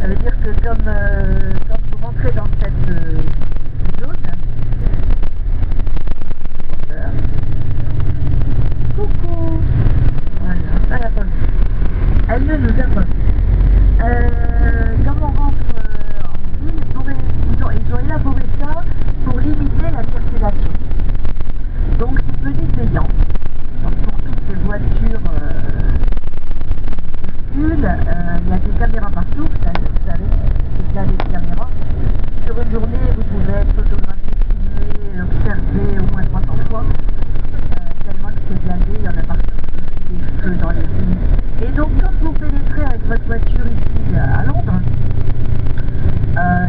Ça veut dire que comme vous rentrez dans cette zone, coucou, voilà, elle a pas vu. Elle ne nous a pas vu. Comme on rentre en ville, ils ont élaboré ça pour limiter la circulation. Donc c'est venu payant. Donc, pour toutes ces voitures qui circulent, il y a des caméras partout, vous savez, c'est là les caméras. Sur une journée, vous pouvez être photographié, filmé, observé au moins 300 fois. Tellement que c'est blindé, il y en a partout, des feux dans les rues. Et donc quand vous pénétrez avec votre voiture ici à Londres,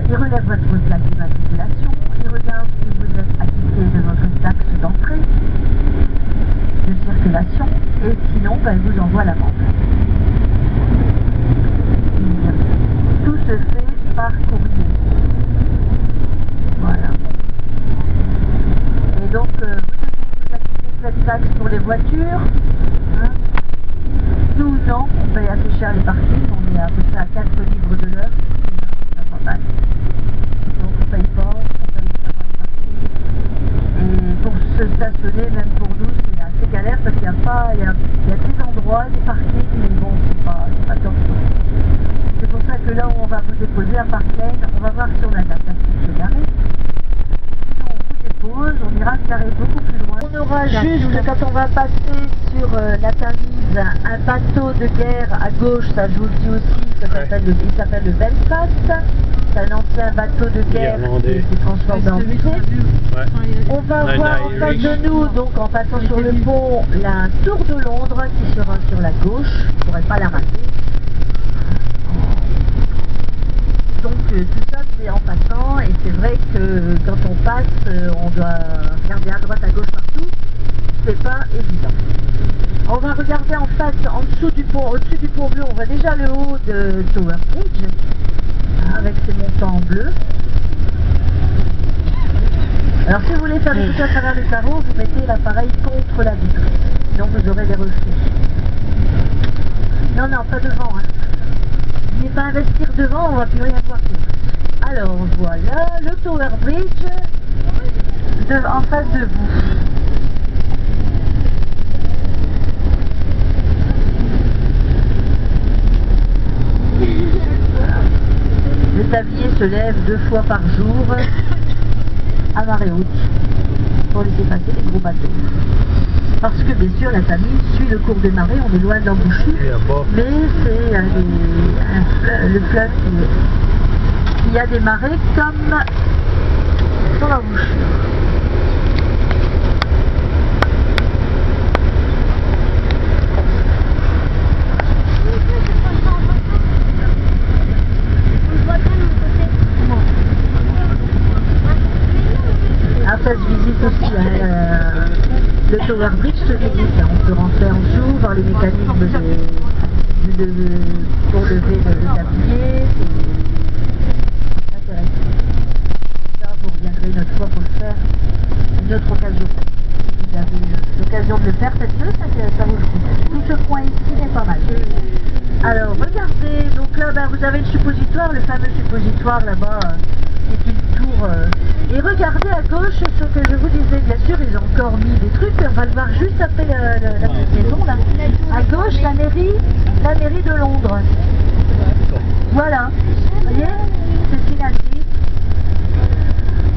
il relève votre plaque d'immatriculation, il regarde si vous êtes acquitté de votre taxe d'entrée, de circulation, et sinon il vous envoie l'amende. Tout se fait par courrier. Voilà. Et donc vous devez vous acquitter de cette taxe pour les voitures. Hein. 12 ans, on paye assez cher les parkings, on est à peu près à 4 livres de l'heure. Ça pas mal. Donc on paye pas, on paye cher les parkings. Et pour se stationner, même pour nous, c'est assez galère parce qu'il y a des endroits, des parkings, mais bon, c'est pas top. C'est pour ça que là où on va vous déposer à Park Lane, on va voir si on a de la place pour se garer. Sinon on vous dépose, on ira se garer beaucoup plus loin. On aura juste, quand on va passer sur la Tamise, un bateau de guerre à gauche, ça je vous le dis aussi, il s'appelle le Belfast. C'est un ancien bateau de guerre qui se transforme en musée. On va voir en face de nous, donc en passant sur le pont, la tour de Londres qui sera sur la gauche. Je ne pourrais pas la rater. Donc tout ça c'est en passant, et c'est vrai que quand on passe, on doit regarder à droite, à gauche, partout. C'est pas évident. On va regarder en face, en dessous du pont, au-dessus du pont bleu, on voit déjà le haut de Tower Bridge, avec ses montants bleus. Alors si vous voulez faire des photos à travers le carreau, vous mettez l'appareil contre la vitre, sinon vous aurez des reflets. Non, pas devant, hein. N'allez pas investir devant, on va plus rien voir. Alors voilà, le Tower Bridge en face de vous. Le tablier se lève 2 fois par jour à marée haute pour laisser passer les gros bateaux. Parce que bien sûr la Tamise suit le cours des marées, on est loin de l'embouchure, mais c'est le fleuve qui a des marées comme dans l'embouchure. Ça se visite aussi, le Tower Bridge se visite, on peut rentrer en dessous, voir les mécanismes pour lever le tablier, c'est intéressant. Ça, vous reviendrez une autre fois pour le faire, une autre occasion. Vous avez l'occasion de le faire, faites-le, ça vaut le coup. Tout ce coin ici est pas mal. Alors regardez, donc là vous avez le suppositoire, le fameux suppositoire là-bas. C'est une tour. Et regardez à gauche ce que je vous disais, bien sûr, ils ont encore mis des trucs, on va le voir juste après la petite maison là. À gauche, la mairie de Londres. Voilà, vous voyez, c'est ce qu'il indique.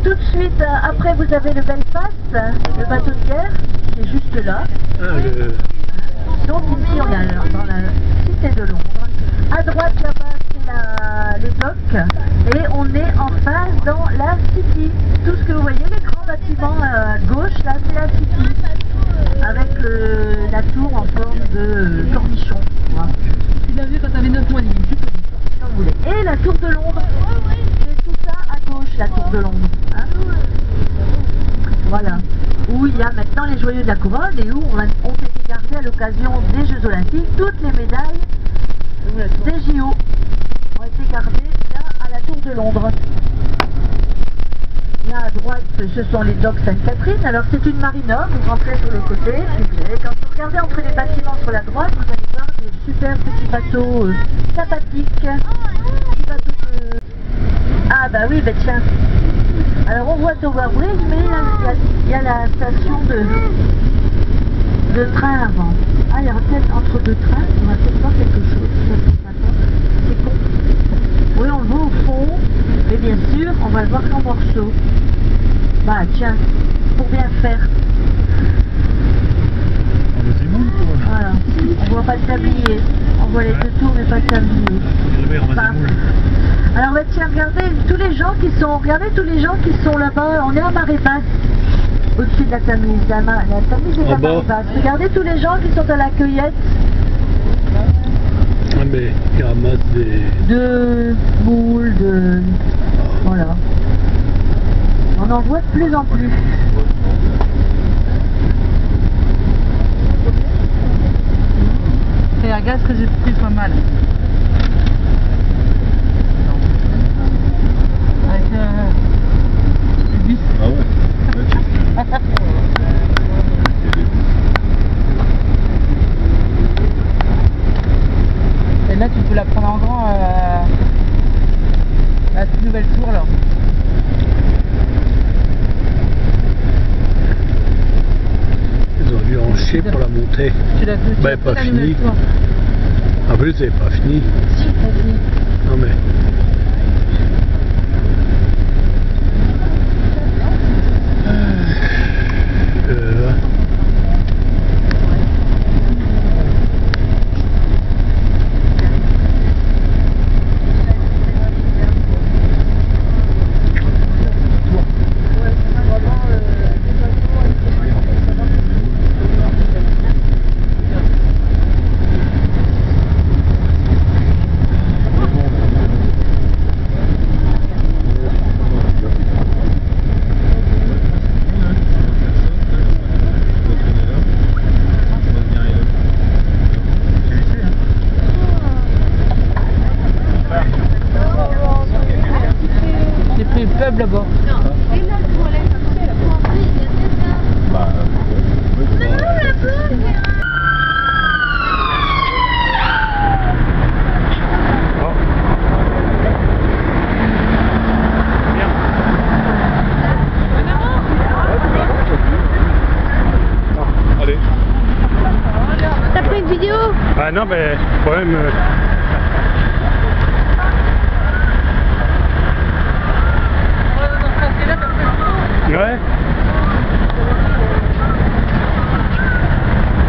Tout de suite après, vous avez le Belfast, le bateau de guerre, qui est juste là. Donc ici, on est dans la cité de Londres. À droite là-bas, c'est les docks, et on est en face dans la City. Tout ce que vous voyez, les grands bâtiments à gauche, là, c'est la City, avec la tour en forme de cornichon. Voilà. Tu l'as vu quand t'avais 9 mois et demi. Comme vous voulez. Et la tour de Londres, c'est tout ça à gauche, la tour de Londres. Hein, voilà. Où il y a maintenant les joyaux de la couronne et où on s'est gardé à l'occasion des Jeux Olympiques toutes les médailles des JO ont été gardées là à la tour de Londres. Là à droite, ce sont les docks Sainte-Catherine. Alors c'est une marina, vous rentrez sur le côté, puis quand vous regardez entre les bâtiments sur la droite, vous allez voir des super petits bateaux sympathiques, petits bateaux bah oui, bah tiens. Alors on voit Tower Bridge, mais il y a la station de train avant. Ah, il y aura peut-être entre deux trains, on va peut-être voir quelque chose. C'est con. Oui, on le voit au fond, mais bien sûr, on va le voir qu'en morceaux. Bah tiens, pour bien faire. Voilà, on voit pas de tablier. On voit les deux tours, mais pas de tablier. Enfin, alors bah tiens, regardez tous les gens qui sont là-bas. On est à marée basse, au-dessus de la Tamise. La Tamise est à marée basse. Regardez tous les gens qui sont à la cueillette. Ah mais qui ramassent de moules, voilà. On en voit de plus en plus. C'est un gaz que j'ai pris pas mal. Avec le bus. Ah ouais. Et là tu peux la prendre en grand la toute nouvelle tour là. Ils ont dû en chier pour la montée. Ben pas fini. En plus c'est pas fini. Si, pas fini. Non mais. Là-bas. Allez. T'as pris une vidéo? Ah non mais quand même. Ouais.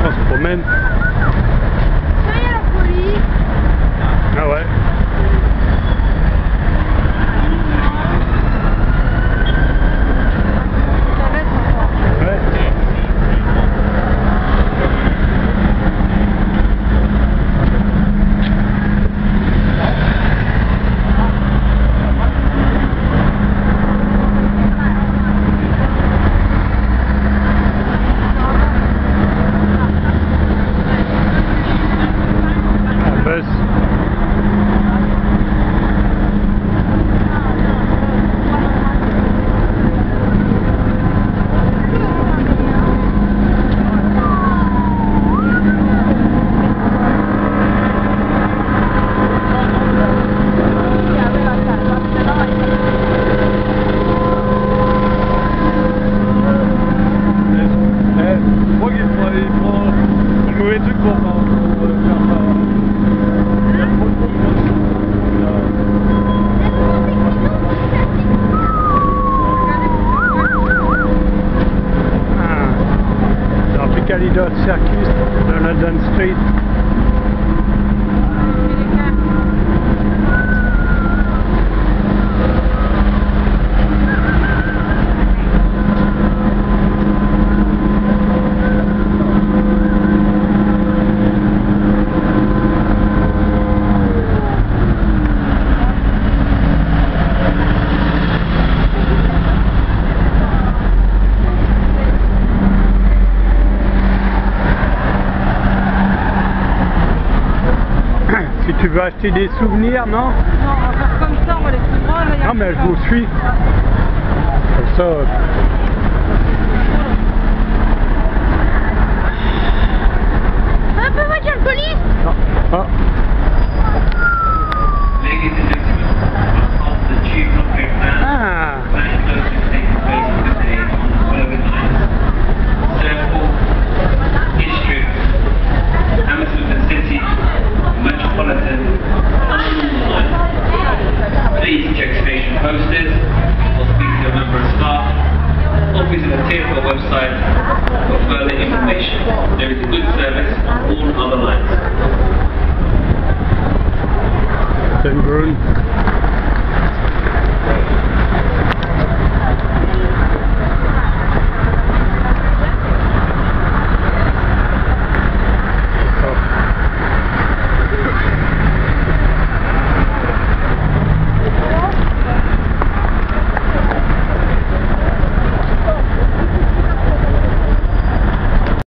On se promène. Ah ouais. Calidot Circus de London Street. Si tu veux acheter des souvenirs, non? Non, on va faire comme ça, on va les prendre. Non, mais je vous suis. Comme ça. Un peu voiture de police. Ah. Ladies and gentlemen, on the Chief of turn.